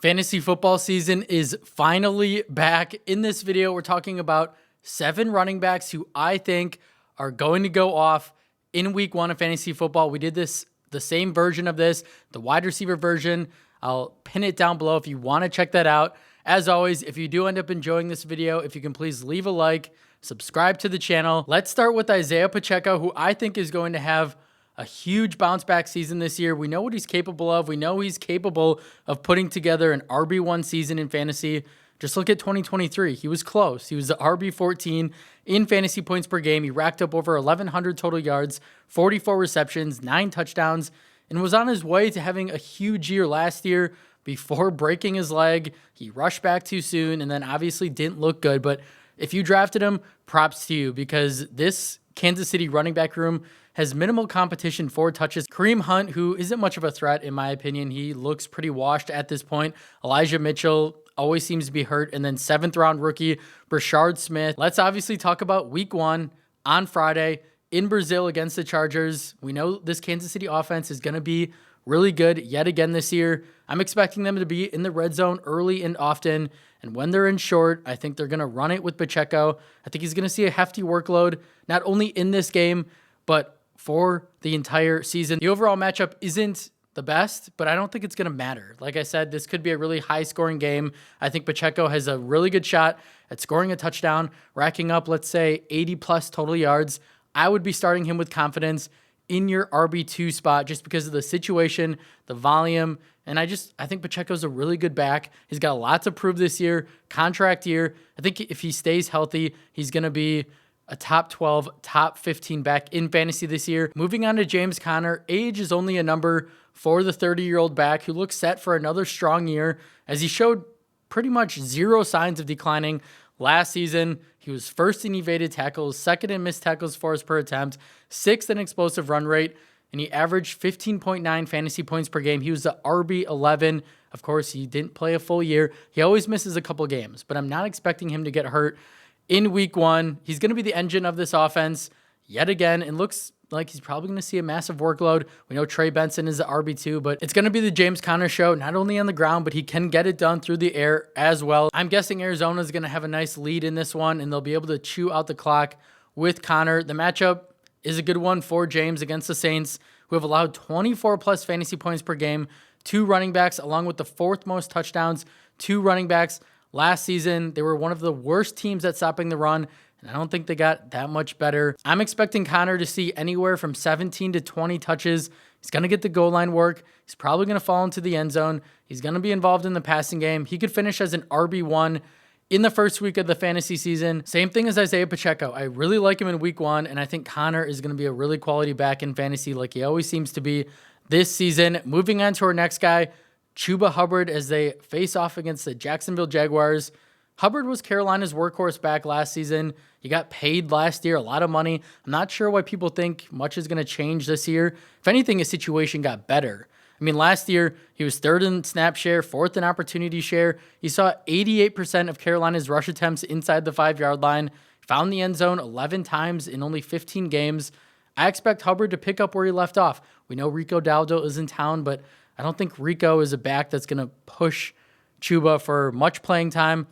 Fantasy football season is finally back. In this video, we're talking about 7 running backs who I think are going to go off in week 1 of fantasy football. We did the same version of this, the wide receiver version. I'll pin it down below if you want to check that out. As always, if you do end up enjoying this video, if you can please leave a like, subscribe to the channel. Let's start with Isaiah Pacheco, who I think is going to have a huge bounce back season this year. We know what he's capable of. We know he's capable of putting together an RB1 season in fantasy. Just look at 2023. He was close. He was the RB14 in fantasy points per game. He racked up over 1,100 total yards, 44 receptions, 9 touchdowns, and was on his way to having a huge year last year before breaking his leg. He rushed back too soon and then obviously didn't look good. But if you drafted him, props to you, because this Kansas City running back room has minimal competition for touches. Kareem Hunt, who isn't much of a threat in my opinion, he looks pretty washed at this point. Elijah Mitchell always seems to be hurt. And then 7th round rookie Brashard Smith. Let's obviously talk about week 1 on Friday in Brazil against the Chargers. We know this Kansas City offense is going to be really good yet again this year. I'm expecting them to be in the red zone early and often. And when they're in short, I think they're going to run it with Pacheco. I think he's going to see a hefty workload, not only in this game, but for the entire season. The overall matchup isn't the best, but I don't think it's going to matter. Like I said, this could be a really high-scoring game. I think Pacheco has a really good shot at scoring a touchdown, racking up, let's say, 80-plus total yards. I would be starting him with confidence in your RB2 spot just because of the situation, the volume, and I think Pacheco's a really good back. He's got a lot to prove this year, contract year. I think if he stays healthy, he's going to be a top 12, top 15 back in fantasy this year. Moving on to James Conner, age is only a number for the 30-year-old back who looks set for another strong year, as he showed pretty much zero signs of declining last season. He was 1st in evaded tackles, 2nd in missed tackles forced per attempt, 6th in explosive run rate, and he averaged 15.9 fantasy points per game. He was the RB11. Of course, he didn't play a full year. He always misses a couple games, but I'm not expecting him to get hurt in week 1. He's going to be the engine of this offense yet again, and looks like he's probably going to see a massive workload. We know Trey Benson is the RB2, but it's going to be the James Conner show, not only on the ground, but he can get it done through the air as well. I'm guessing Arizona is going to have a nice lead in this one, and they'll be able to chew out the clock with Conner. The matchup is a good one for James against the Saints, who have allowed 24-plus fantasy points per game, 2 running backs, along with the 4th most touchdowns, 2 running backs. Last season, they were one of the worst teams at stopping the run, and I don't think they got that much better. I'm expecting Conner to see anywhere from 17 to 20 touches. He's going to get the goal line work. He's probably going to fall into the end zone. He's going to be involved in the passing game. He could finish as an RB1 in the first week of the fantasy season. Same thing as Isaiah Pacheco. I really like him in week 1, and I think Conner is going to be a really quality back in fantasy like he always seems to be this season. Moving on to our next guy, Chuba Hubbard, as they face off against the Jacksonville Jaguars. Hubbard was Carolina's workhorse back last season. He got paid last year a lot of money. I'm not sure why people think much is going to change this year. If anything, his situation got better. I mean, last year, he was 3rd in snap share, 4th in opportunity share. He saw 88% of Carolina's rush attempts inside the 5-yard line, found the end zone 11 times in only 15 games. I expect Hubbard to pick up where he left off. We know Rico Dowdle is in town, but I don't think Rico is a back that's going to push Chuba for much playing time.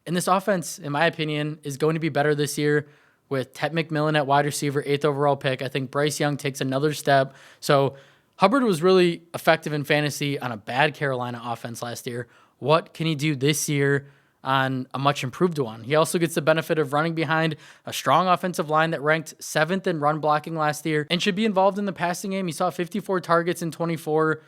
And this offense, in my opinion, is going to be better this year with Ted McMillan at wide receiver, 8th overall pick. I think Bryce Young takes another step. So Hubbard was really effective in fantasy on a bad Carolina offense last year. What can he do this year on a much improved one? He also gets the benefit of running behind a strong offensive line that ranked 7th in run blocking last year and should be involved in the passing game. He saw 54 targets in 24.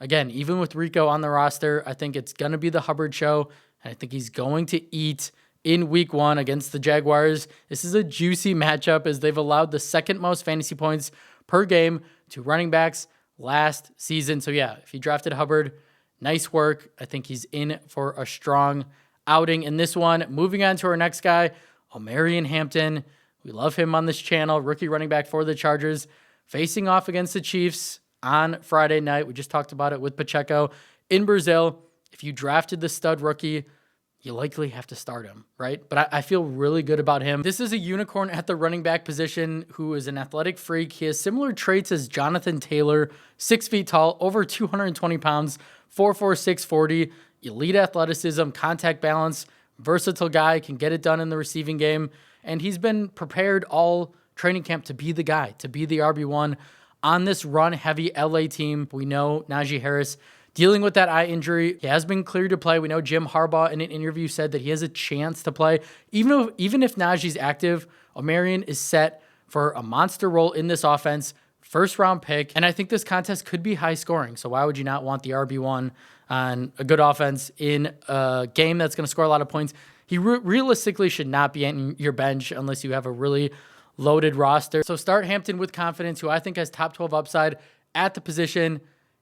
Again, even with Rico on the roster, I think it's going to be the Hubbard show. And I think he's going to eat in week 1 against the Jaguars. This is a juicy matchup as they've allowed the 2nd most fantasy points per game to running backs last season. So yeah, if you drafted Hubbard, nice work. I think he's in for a strong outing in this one. Moving on to our next guy, Omarion Hampton. We love him on this channel. Rookie running back for the Chargers. Facing off against the Chiefs on Friday night. We just talked about it with Pacheco in Brazil. If you drafted the stud rookie, you likely have to start him, right? But I feel really good about him. This is a unicorn at the running back position who is an athletic freak. He has similar traits as Jonathan Taylor, 6 feet tall, over 220 pounds, 4'4", 640. elite athleticism, contact balance, versatile guy, can get it done in the receiving game. And he's been prepared all training camp to be the guy, to be the RB1 on this run-heavy LA team. We know Najee Harris dealing with that eye injury. He has been cleared to play. We know Jim Harbaugh in an interview said that he has a chance to play. Even if Najee's active, Omarion is set for a monster role in this offense. First-round pick. And I think this contest could be high scoring. So why would you not want the RB1 on a good offense in a game that's going to score a lot of points? He realistically should not be in your bench unless you have a really loaded roster. So start Hampton with confidence, who I think has top 12 upside at the position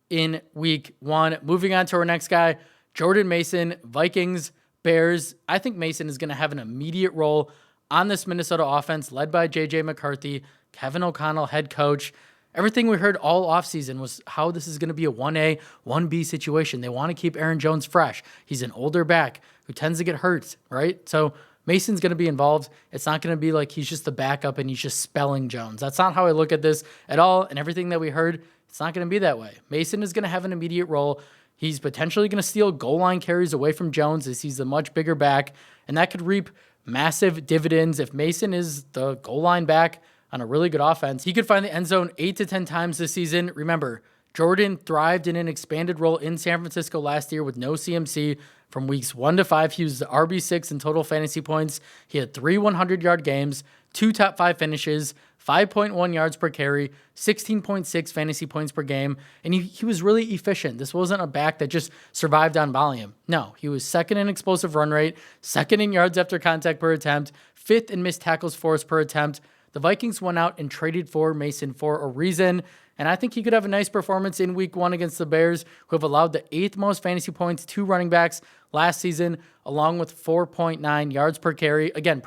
in week 1. Moving on to our next guy, Jordan Mason, Vikings, Bears. I think Mason is going to have an immediate role on this Minnesota offense led by J.J. McCarthy, Kevin O'Connell, head coach. Everything we heard all offseason was how this is going to be a 1A, 1B situation. They want to keep Aaron Jones fresh. He's an older back who tends to get hurt, right? So Mason's going to be involved. It's not going to be like he's just the backup and he's just spelling Jones. That's not how I look at this at all. And everything that we heard, it's not going to be that way. Mason is going to have an immediate role. He's potentially going to steal goal line carries away from Jones as he's a much bigger back. And that could reap massive dividends if Mason is the goal line back on a really good offense. He could find the end zone 8 to 10 times this season. Remember, Jordan thrived in an expanded role in San Francisco last year with no CMC. From weeks 1 to 5, he was the RB6 in total fantasy points. He had 3 100-yard games, 2 top 5 finishes, 5.1 yards per carry, 16.6 fantasy points per game, and he was really efficient. This wasn't a back that just survived on volume. No, he was second in explosive run rate, second in yards after contact per attempt, 5th in missed tackles forced per attempt. The Vikings went out and traded for Mason for a reason, and I think he could have a nice performance in week 1 against the Bears, who have allowed the 8th most fantasy points to running backs last season, along with 4.9 yards per carry. Again,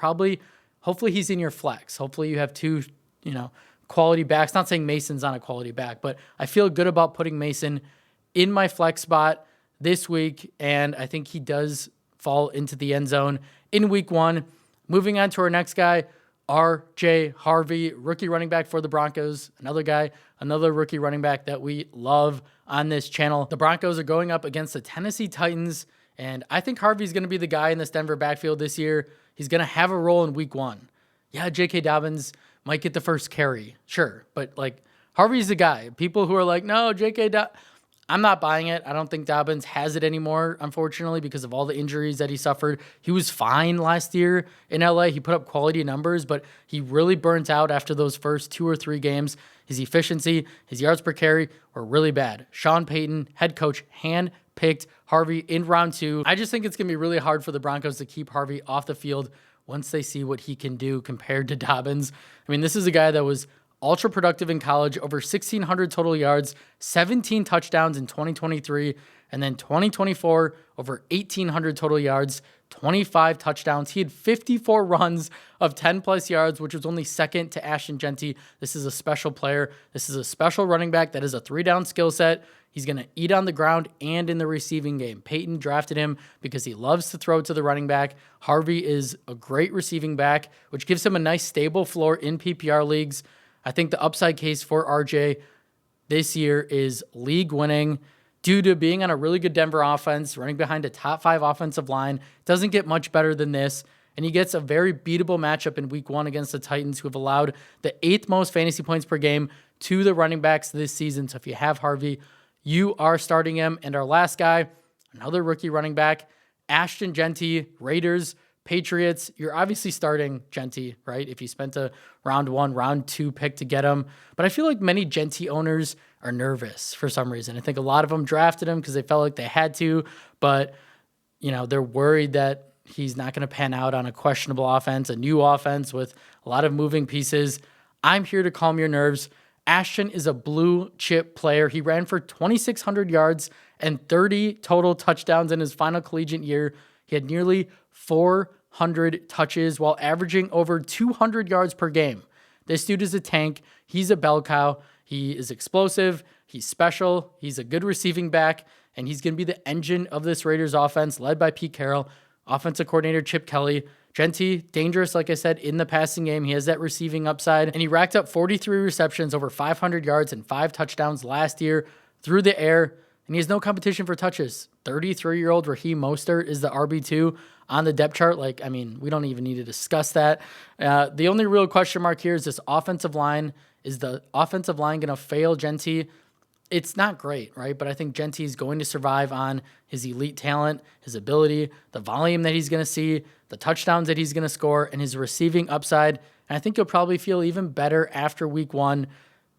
hopefully he's in your flex. Hopefully you have 2, quality backs. Not saying Mason's not a quality back, but I feel good about putting Mason in my flex spot this week, and I think he does fall into the end zone in week 1. Moving on to our next guy, R.J. Harvey, rookie running back for the Broncos. Another rookie running back that we love on this channel. The Broncos are going up against the Tennessee Titans, and I think Harvey's going to be the guy in this Denver backfield this year. He's going to have a role in week 1. Yeah, J.K. Dobbins might get the first carry, sure, but Harvey's the guy. People who are like, no, J.K. Dobbins, I'm not buying it. I don't think Dobbins has it anymore, unfortunately, because of all the injuries that he suffered. He was fine last year in LA. He put up quality numbers, but he really burnt out after those first 2 or 3 games. His efficiency, his yards per carry were really bad. Sean Payton, head coach, hand-picked Harvey in round 2. I just think it's going to be really hard for the Broncos to keep Harvey off the field once they see what he can do compared to Dobbins. I mean, this is a guy that was ultra productive in college, over 1,600 total yards, 17 touchdowns in 2023, and then 2024, over 1,800 total yards, 25 touchdowns. He had 54 runs of 10-plus yards, which was only second to Ashton Jeanty. This is a special player. This is a special running back that is a 3-down skill set. He's going to eat on the ground and in the receiving game. Peyton drafted him because he loves to throw to the running back. Harvey is a great receiving back, which gives him a nice stable floor in PPR leagues. I think the upside case for RJ this year is league winning due to being on a really good Denver offense, running behind a top 5 offensive line. Doesn't get much better than this. And he gets a very beatable matchup in week 1 against the Titans, who have allowed the 8th most fantasy points per game to the running backs this season. So if you have Harvey, you are starting him. And our last guy, another rookie running back, Ashton Jeanty, Raiders, Patriots. You're obviously starting Jeanty, right? If you spent a round 1, round 2 pick to get him. But I feel like many Jeanty owners are nervous for some reason. I think a lot of them drafted him because they felt like they had to, but they're worried that he's not going to pan out on a questionable offense, a new offense with a lot of moving pieces. I'm here to calm your nerves. Ashton is a blue chip player. He ran for 2,600 yards and 30 total touchdowns in his final collegiate year. He had nearly 400 touches while averaging over 200 yards per game. This dude is a tank. He's a bell cow. He is explosive. He's special. He's a good receiving back, and he's going to be the engine of this Raiders offense led by Pete Carroll, offensive coordinator Chip Kelly. Jeanty, dangerous, like I said, in the passing game. He has that receiving upside, and he racked up 43 receptions, over 500 yards, and 5 touchdowns last year through the air. and he has no competition for touches. 33-year-old Raheem Mostert is the RB2 on the depth chart. Like, I mean, we don't even need to discuss that. The only real question mark here is this offensive line. Is the offensive line going to fail Genty? It's not great, right? But I think Genty is going to survive on his elite talent, his ability, the volume that he's going to see, the touchdowns that he's going to score, and his receiving upside. And I think he'll probably feel even better after week 1.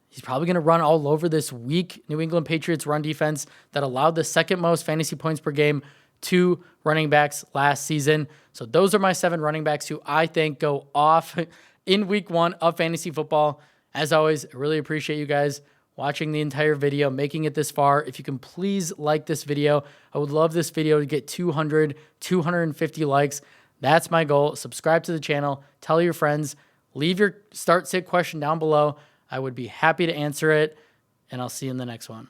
He's probably going to run all over this weak New England Patriots run defense that allowed the second most fantasy points per game to running backs last season. So those are my 7 running backs who I think go off in week 1 of fantasy football. As always, I really appreciate you guys watching the entire video, making it this far. If you can please like this video, I would love this video to get 200, 250 likes. That's my goal. Subscribe to the channel, tell your friends, leave your start sit question down below. I would be happy to answer it, and I'll see you in the next one.